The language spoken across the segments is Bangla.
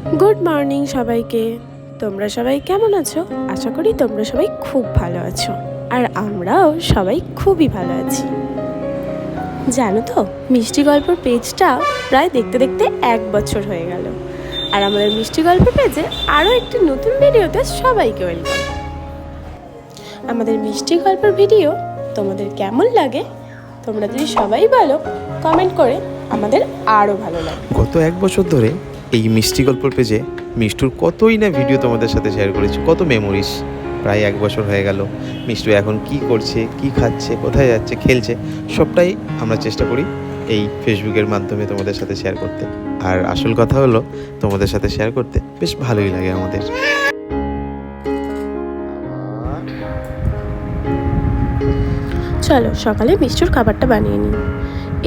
গুড মর্নিং সবাইকে। তোমরা সবাই কেমন আছো? আশা করি তোমরা সবাই খুব ভালো আছো, আর আমরাও সবাই খুবই ভালো আছি। জানো তো, মিষ্টি গল্পের পেজটা প্রায় দেখতে দেখতে 1 বছর হয়ে গেল, আর আমাদের মিষ্টি গল্প পেজে আরও একটি নতুন ভিডিওতে সবাইকে ওয়েলকাম। আমাদের মিষ্টি গল্পের ভিডিও তোমাদের কেমন লাগে তোমরা যদি সবাই বলো কমেন্ট করে, আমাদের আরও ভালো লাগে। গত 1 বছর ধরে এই মিষ্টি গল্পের পেজে মিষ্টুর কতই না ভিডিও তোমাদের সাথে শেয়ার করেছি, কত মেমোরিজ। প্রায় 1 বছর হয়ে গেল। মিষ্টু এখন কি করছে, কি খাচ্ছে, কোথায় যাচ্ছে, খেলছে, সবটাই আমরা চেষ্টা করি এই ফেসবুকের মাধ্যমে তোমাদের সাথে শেয়ার করতে। আর আসল কথা হলো, তোমাদের সাথে শেয়ার করতে বেশ ভালোই লাগে আমাদের। চলো সকালে মিষ্টুর খাবারটা বানিয়ে নিই।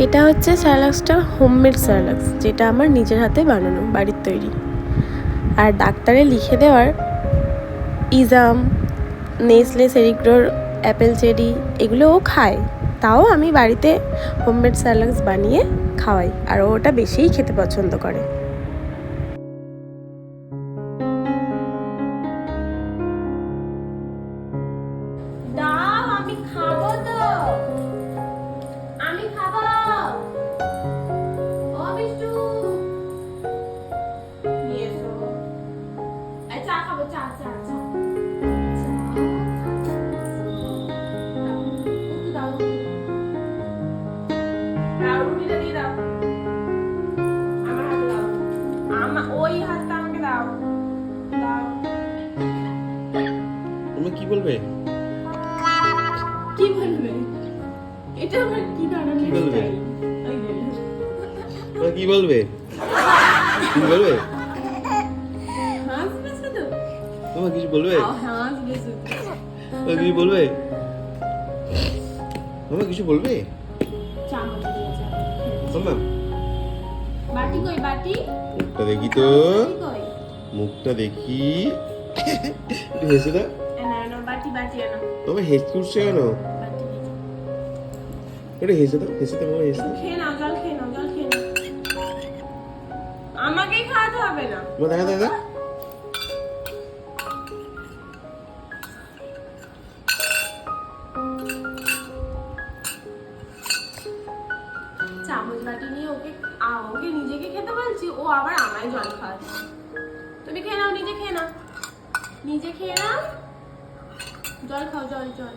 এটা হচ্ছে স্যালাক্সটা, হোমমেড স্যালাক্স, যেটা আমার নিজের হাতে বানানো, বাড়ির তৈরি। আর ডাক্তারে লিখে দেওয়ার ইজাম, নেসলে, সেরিগ্রোর, অ্যাপেল চেরি এগুলো ও খায়, তাও আমি বাড়িতে হোমমেড স্যালাক্স বানিয়ে খাওয়াই, আর ও ওটা বেশিই খেতে পছন্দ করে। আমি খাবো তো, আমি খাবো। ও মিষ্টু, নিয়ে এসো। এই চা খাবো, চা চা চা। দাও দাও, রুটিটা দিয়ে দাও। আমার হাতে দাও, ওই হাতটা আমাকে দাও দাও। তুমি কি বলবে? কি বলবে? এটা আমার কি ধরনের স্টাইল? কি বলবে? কি বলবে? হাসবে শুধু। তোমার কিছু বলবে? হাসবে শুধু। তোমার কিছু বলবে? তোমার কিছু বলবে? চামচ দিয়ে যা। মাম্মা, বাটি কই বাটি? মুখটা দেখি তো, বাটি কই? মুখটা দেখি। একটু হেসে দাও। এনা এনা বাটি বাটি এনা। তোমার হেসে উঠছে কেন? বাটি দিয়ে। একটু হেসে দাও, হেসে দাও, হেসে দাও। খেয়ে নাও, জল খেয়ে নাও, জল খেয়ে নাও। আমাকেই খাওয়াতে হবে না। তোমার দেখা দেখা। চামচ বাটি নিয়ে ওকে ওকে নিজেকে খেতে বলছি, ও আবার আমায় জল খাওয়াচ্ছে। তুমি খেয়ে নাও, নিজে খেয়ে নাও, নিজে খেয়ে নাও, জল খাও, জল জল।